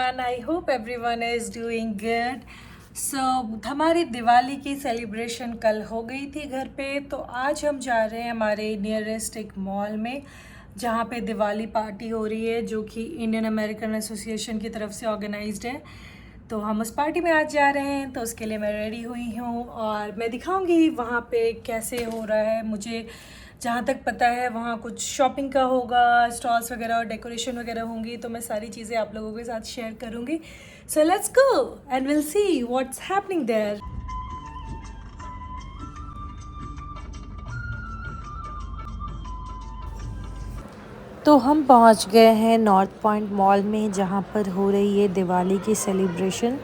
everyone. I hope everyone is doing good. So हमारी दिवाली की celebration कल हो गई थी घर पे, तो आज हम जा रहे हैं हमारे नियरेस्ट एक मॉल में जहाँ पे दिवाली पार्टी हो रही है, जो कि इंडियन अमेरिकन एसोसिएशन की तरफ से ऑर्गेनाइज्ड है। तो हम उस पार्टी में आज जा रहे हैं, तो उसके लिए मैं रेडी हुई हूँ और मैं दिखाऊंगी वहाँ पे कैसे हो रहा है। मुझे जहाँ तक पता है वहाँ कुछ शॉपिंग का होगा, स्टॉल्स वगैरह और डेकोरेशन वगैरह होंगी, तो मैं सारी चीज़ें आप लोगों के साथ शेयर करूँगी। So let's go and will see what's happening there. तो हम पहुंच गए हैं नॉर्थ पॉइंट मॉल में, जहां पर हो रही है दिवाली की सेलिब्रेशन।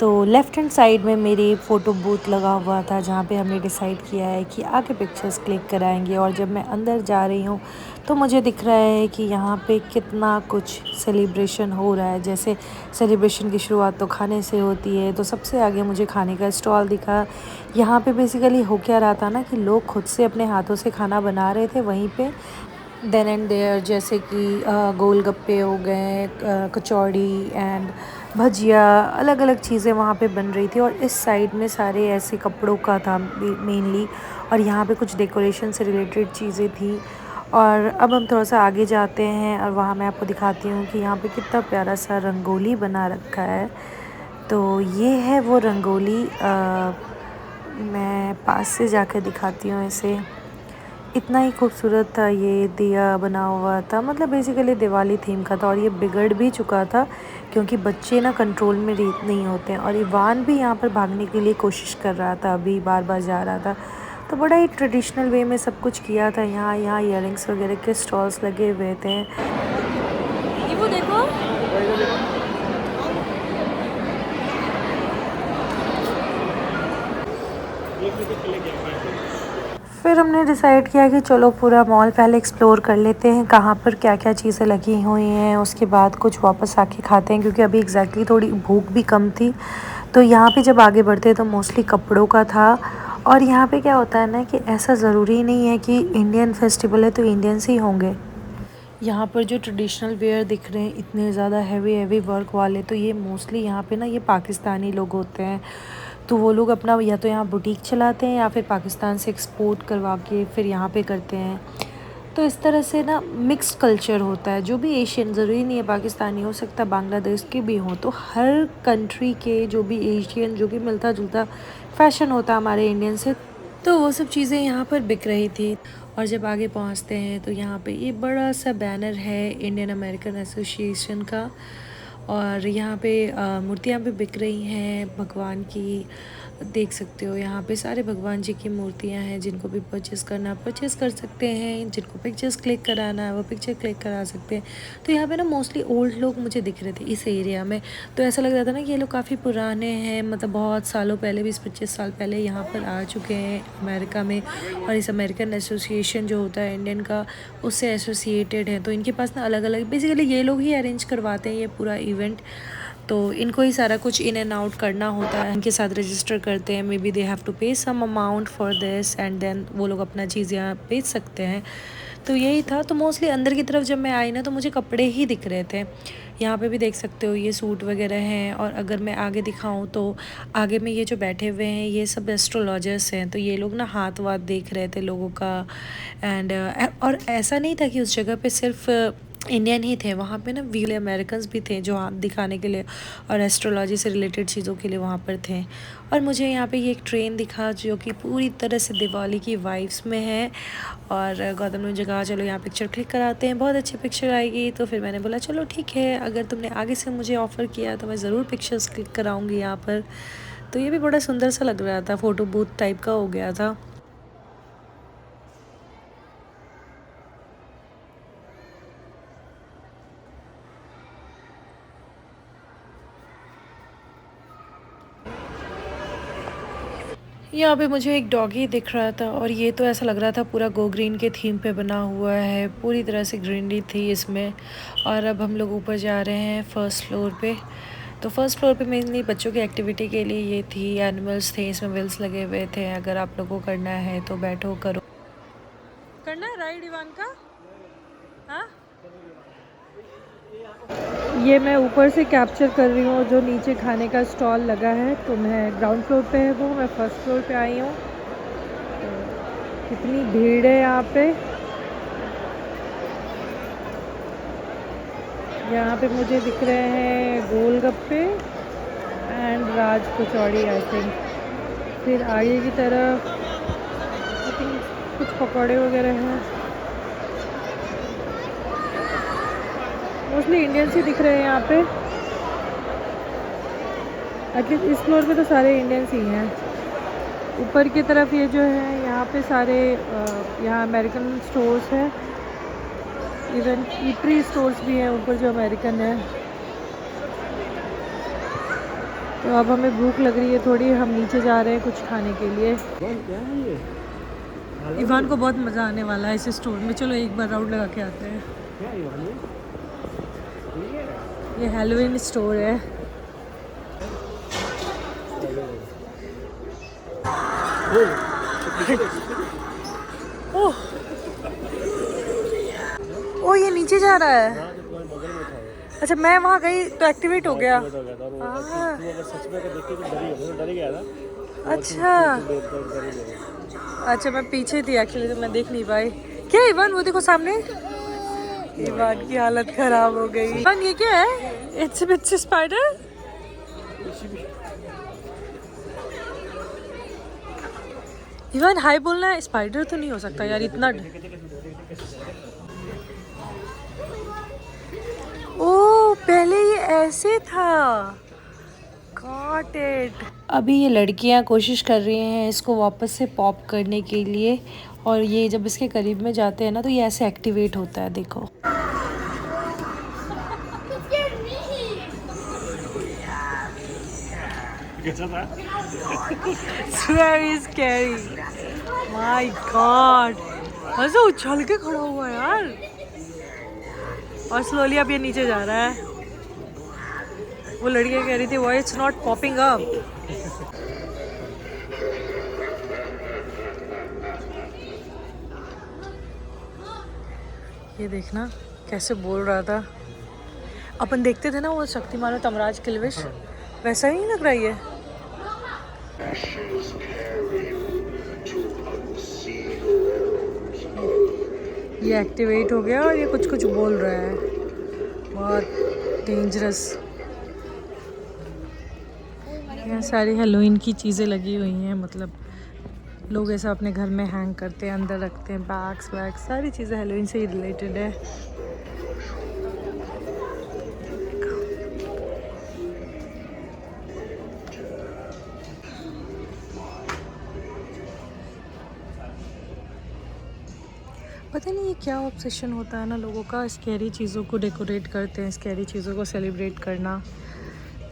तो लेफ़्ट हैंड साइड में मेरी फ़ोटो बूथ लगा हुआ था, जहां पे हमने डिसाइड किया है कि आके पिक्चर्स क्लिक कराएंगे। और जब मैं अंदर जा रही हूं तो मुझे दिख रहा है कि यहाँ पे कितना कुछ सेलिब्रेशन हो रहा है। जैसे सेलिब्रेशन की शुरुआत तो खाने से होती है, तो सबसे आगे मुझे खाने का स्टॉल दिखा। यहाँ पे बेसिकली हो क्या रहा था ना कि लोग खुद से अपने हाथों से खाना बना रहे थे वहीं पे, देन एंड देयर। जैसे कि गोलगप्पे हो गए, कचौड़ी एंड भजिया, अलग अलग चीज़ें वहाँ पे बन रही थी। और इस साइड में सारे ऐसे कपड़ों का था मेनली, और यहाँ पे कुछ डेकोरेशन से रिलेटेड चीज़ें थी। और अब हम थोड़ा सा आगे जाते हैं और वहाँ मैं आपको दिखाती हूँ कि यहाँ पे कितना प्यारा सा रंगोली बना रखा है। तो ये है वो रंगोली, मैं पास से जाकर दिखाती हूँ इसे। इतना ही खूबसूरत था, ये दिया बना हुआ था, मतलब बेसिकली दिवाली थीम का था। और ये बिगड़ भी चुका था क्योंकि बच्चे ना कंट्रोल में नहीं होते हैं। और इवान भी यहाँ पर भागने के लिए कोशिश कर रहा था, अभी बार बार जा रहा था। तो बड़ा ही ट्रेडिशनल वे में सब कुछ किया था। यहाँ ईयरिंग्स वगैरह के स्टॉल्स लगे हुए थे। ये वो देखो, फिर हमने डिसाइड किया कि चलो पूरा मॉल पहले एक्सप्लोर कर लेते हैं, कहाँ पर क्या क्या चीज़ें लगी हुई हैं, उसके बाद कुछ वापस आके खाते हैं, क्योंकि अभी एग्जैक्टली थोड़ी भूख भी कम थी। तो यहाँ पे जब आगे बढ़ते तो मोस्टली कपड़ों का था। और यहाँ पे क्या होता है ना कि ऐसा ज़रूरी नहीं है कि इंडियन फेस्टिवल है तो इंडियंस ही होंगे। यहाँ पर जो ट्रेडिशनल वेयर दिख रहे हैं इतने ज़्यादा हैवी हैवी वर्क वाले, तो ये मोस्टली यहाँ पे ना ये पाकिस्तानी लोग होते हैं। तो वो लोग अपना या तो यहाँ बुटीक चलाते हैं या फिर पाकिस्तान से एक्सपोर्ट करवा के फिर यहाँ पे करते हैं। तो इस तरह से ना मिक्स्ड कल्चर होता है। जो भी एशियन, ज़रूरी नहीं है पाकिस्तानी, हो सकता है बांग्लादेश के भी हों, तो हर कंट्री के जो भी एशियन, जो भी मिलता जुलता फैशन होता है हमारे इंडियन से, तो वो सब चीज़ें यहाँ पर बिक रही थी। और जब आगे पहुँचते हैं तो यहाँ पे ये बड़ा सा बैनर है इंडियन अमेरिकन एसोसिएशन का। और यहाँ पे मूर्तियाँ भी बिक रही हैं भगवान की, देख सकते हो। यहाँ पे सारे भगवान जी की मूर्तियाँ हैं, जिनको भी परचेज़ करना परचेज़ कर सकते हैं, जिनको पिक्चर्स क्लिक कराना है वो पिक्चर क्लिक करा सकते हैं। तो यहाँ पे ना मोस्टली ओल्ड लोग मुझे दिख रहे थे इस एरिया में। तो ऐसा लग रहा था ना कि ये लोग काफ़ी पुराने हैं, मतलब बहुत सालों पहले, 20-25 साल पहले यहाँ पर आ चुके हैं अमेरिका में। और इस अमेरिकन एसोसिएशन जो होता है इंडियन का, उससे एसोसिएटेड है। तो इनके पास ना अलग अलग, बेसिकली ये लोग ही अरेंज करवाते हैं ये पूरा इवेंट। तो इनको ही सारा कुछ इन एंड आउट करना होता है, इनके साथ रजिस्टर करते हैं। Maybe they have to pay some amount for this and then वो लोग अपना चीज़ यहाँ बेच सकते हैं। तो यही था। तो मोस्टली अंदर की तरफ जब मैं आई ना तो मुझे कपड़े ही दिख रहे थे। यहाँ पे भी देख सकते हो ये सूट वगैरह हैं। और अगर मैं आगे दिखाऊं तो आगे में ये जो बैठे हुए हैं ये सब एस्ट्रोलॉजर्स हैं। तो ये लोग ना हाथ वाथ देख रहे थे लोगों का। एंड और ऐसा नहीं था कि उस जगह पे सिर्फ इंडियन ही थे, वहाँ पे ना वीले अमेरिकन्स भी थे जो हाथ दिखाने के लिए और एस्ट्रोलॉजी से रिलेटेड चीज़ों के लिए वहाँ पर थे। और मुझे यहाँ पे ये एक ट्रेन दिखा जो कि पूरी तरह से दिवाली की वाइब्स में है। और गौतम ने मुझे कहा चलो यहाँ पिक्चर क्लिक कराते हैं, बहुत अच्छी पिक्चर आएगी। तो फिर मैंने बोला चलो ठीक है, अगर तुमने आगे से मुझे ऑफ़र किया तो मैं ज़रूर पिक्चर्स क्लिक कराऊँगी यहाँ पर। तो ये भी बड़ा सुंदर सा लग रहा था, फ़ोटो बूथ टाइप का हो गया था। यहाँ पे मुझे एक डॉगी दिख रहा था, और ये तो ऐसा लग रहा था पूरा गो ग्रीन के थीम पे बना हुआ है, पूरी तरह से ग्रीनरी थी इसमें। और अब हम लोग ऊपर जा रहे हैं फर्स्ट फ्लोर पे। तो फर्स्ट फ्लोर पे मेनली बच्चों की एक्टिविटी के लिए ये थी, एनिमल्स थे, इसमें व्हील्स लगे हुए थे। अगर आप लोगों को करना है तो बैठो करो। करना है राइड इवान का? हाँ ये मैं ऊपर से कैप्चर कर रही हूँ जो नीचे खाने का स्टॉल लगा है। तो मैं ग्राउंड फ्लोर पे है वो, मैं फर्स्ट फ्लोर पे आई हूँ। तो कितनी भीड़ है यहाँ पे। यहाँ पे मुझे दिख रहे हैं गोलगप्पे and Raj kachori I think. फिर आगे की तरफ आई थिंक कुछ पकौड़े वगैरह हैं। मोस्टली इंडियंस ही दिख रहे हैं यहाँ पे। एटलीस्ट इस फ्लोर पे तो सारे इंडियंस ही हैं। ऊपर की तरफ ये जो है यहाँ पे सारे यहाँ अमेरिकन स्टोर्स हैं। इवन ईटरी स्टोर्स भी हैं ऊपर जो अमेरिकन है। तो अब हमें भूख लग रही है थोड़ी, हम नीचे जा रहे हैं कुछ खाने के लिए। इवान को बहुत मज़ा आने वाला है इस स्टोर में। चलो एक बार राउंड लगा के आते हैं। ये हैलोवीन स्टोर है। ओ ये नीचे जा रहा है। अच्छा मैं वहाँ गई तो एक्टिवेट हो गया। अच्छा अच्छा मैं पीछे थी एक्चुअली तो मैं देख नहीं पाई। क्या इवान वो देखो सामने। इवान की हालत खराब हो गई। इवान ये क्या है? It's spider. इवान हाय बोलना है। स्पाइडर तो नहीं हो सकता यार इतना। ओ पहले ये ऐसे था। Got it. अभी ये लड़कियां कोशिश कर रही हैं इसको वापस से पॉप करने के लिए, और ये जब इसके करीब में जाते हैं ना तो ये ऐसे एक्टिवेट होता है। देखो It's very scary. My God. ऐसे उछल के खड़ा हुआ यार। और स्लोली अब ये नीचे जा रहा है। वो लड़कियाँ कह रही थी why it's not popping up. ये देखना कैसे बोल रहा था। अपन देखते थे ना वो शक्तिमान और तमराज किल्विश, वैसा ही लग रहा है ये। ये एक्टिवेट हो गया और ये कुछ कुछ बोल रहा है। बहुत डेंजरस। यहाँ सारी हेलोइन की चीज़ें लगी हुई हैं, मतलब लोग ऐसा अपने घर में हैंग करते हैं, अंदर रखते हैं, बैग्स वैग्स सारी चीज़ें हेलोइन से ही रिलेटेड है। पता नहीं ये क्या ऑब्सेशन होता है ना लोगों का, स्कैरी चीज़ों को डेकोरेट करते हैं, स्कैरी चीज़ों को सेलिब्रेट करना।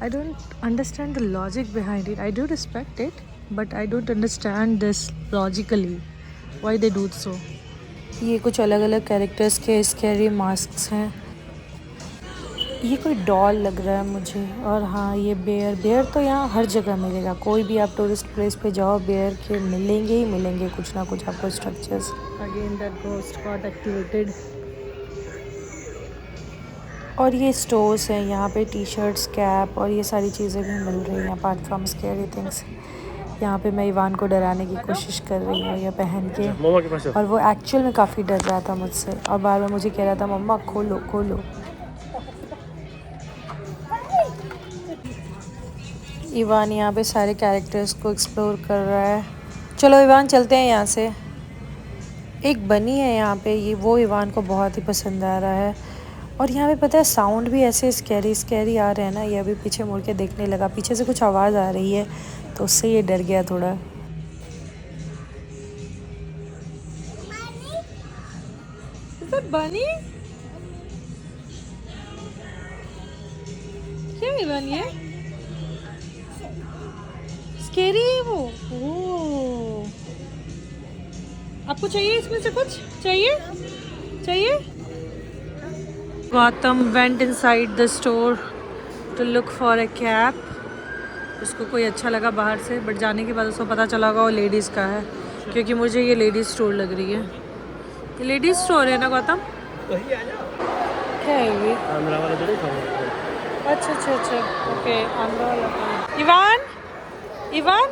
I don't understand the logic behind it. I do respect it but I don't understand this logically why they do so. ये कुछ अलग अलग कैरेक्टर्स के स्कैरी मास्क्स हैं। ये कोई डॉल लग रहा है मुझे। और हाँ ये बेयर तो यहाँ हर जगह मिलेगा। कोई भी आप टूरिस्ट प्लेस पे जाओ बेयर के मिलेंगे ही मिलेंगे कुछ ना कुछ आपको structures. Again that ghost got activated. और ये स्टोर्स हैं यहाँ पे, टी शर्ट्स, कैप और ये सारी चीज़ें भी मिल रही हैं अपार्ट फ्रॉम स्कैरी थिंग्स। यहाँ पे मैं इवान को डराने की कोशिश कर रही हूँ ये पहन के, और वो एक्चुअल में काफ़ी डर रहा था मुझसे और बार बार मुझे कह रहा था मम्मा खोलो खोलो। इवान यहाँ पे सारे कैरेक्टर्स को एक्सप्लोर कर रहा है। चलो इवान चलते हैं यहाँ से। एक बनी है यहाँ पे, ये वो इवान को बहुत ही पसंद आ रहा है। और यहाँ पे पता है साउंड भी ऐसे स्कैरी स्कैरी आ रहे हैं ना। ये अभी पीछे मुड़ के देखने लगा, पीछे से कुछ आवाज़ आ रही है तो उससे ये डर गया थोड़ा। बनी क्या इवान ये स्कैरी है वो। ओह आपको चाहिए इसमें से कुछ? चाहिए? Gautam went inside the store to look for a cap. उसको कोई अच्छा लगा बाहर से, बट जाने के बाद उसको पता चला होगा वो लेडीज़ का है, क्योंकि मुझे ये लेडीज़ स्टोर लग रही है। ये लेडीज़ स्टोर है ना गौतम? क्या है ये? आंध्रा वाला तो नहीं खाऊंगा। अच्छा अच्छा अच्छा, ओके, आंध्रा वाला। Ivan, Ivan,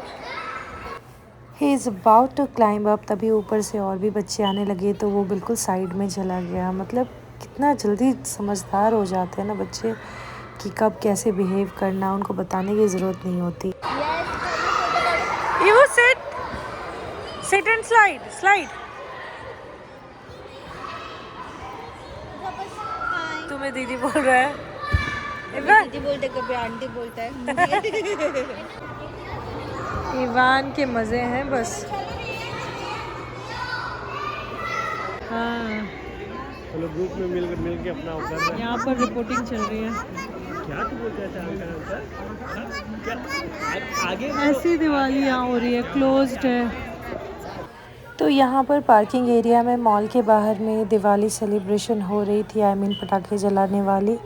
he is about to climb up, तभी ऊपर से और भी बच्चे आने लगे तो वो बिल्कुल साइड में चला गया। मतलब कितना जल्दी समझदार हो जाते हैं ना बच्चे कि कब कैसे बिहेव करना, उनको बताने की ज़रूरत नहीं होती। You sit and slide slide. तुम्हें दीदी बोल रहा है। इवान, दीदी बोलते कभी आंटी बोलता है। इवान के मज़े हैं बस। हाँ, चलो ग्रुप में मिल के अपना कर यहाँ पर रिपोर्टिंग चल रही है। क्या तू बोलते हैं क्या आगे ऐसी दिवाली यहाँ हो रही है, क्लोज्ड है। तो यहाँ पर पार्किंग एरिया में मॉल के बाहर में दिवाली सेलिब्रेशन हो रही थी, आई मीन पटाखे जलाने वाली।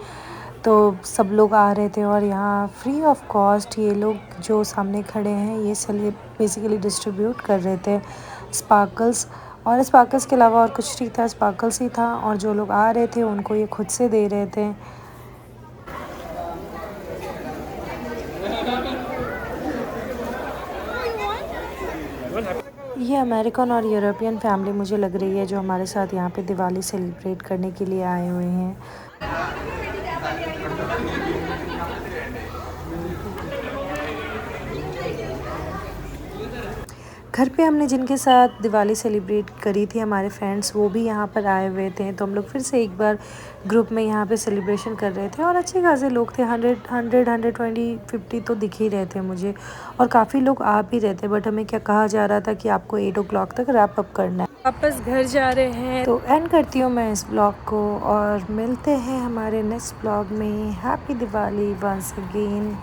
तो सब लोग आ रहे थे और यहाँ फ्री ऑफ कॉस्ट ये लोग जो सामने खड़े हैं ये बेसिकली डिस्ट्रीब्यूट कर रहे थे स्पार्कल्स। और स्पार्कल्स के अलावा और कुछ नहीं था, स्पार्कल्स ही था, और जो लोग आ रहे थे उनको ये खुद से दे रहे थे। ये अमेरिकन और यूरोपियन फैमिली मुझे लग रही है जो हमारे साथ यहाँ पे दिवाली सेलिब्रेट करने के लिए आए हुए हैं। घर पे हमने जिनके साथ दिवाली सेलिब्रेट करी थी हमारे फ्रेंड्स, वो भी यहाँ पर आए हुए थे, तो हम लोग फिर से एक बार ग्रुप में यहाँ पे सेलिब्रेशन कर रहे थे। और अच्छे खासे लोग थे, 120 50 तो दिख ही रहे थे मुझे, और काफ़ी लोग आ भी रहे थे। बट हमें क्या कहा जा रहा था कि आपको 8 o'clock तक रैप अप करना है। वापस घर जा रहे हैं, तो एंड करती हूँ मैं इस ब्लॉग को और मिलते हैं हमारे नेक्स्ट ब्लॉग में। Happy Diwali once again.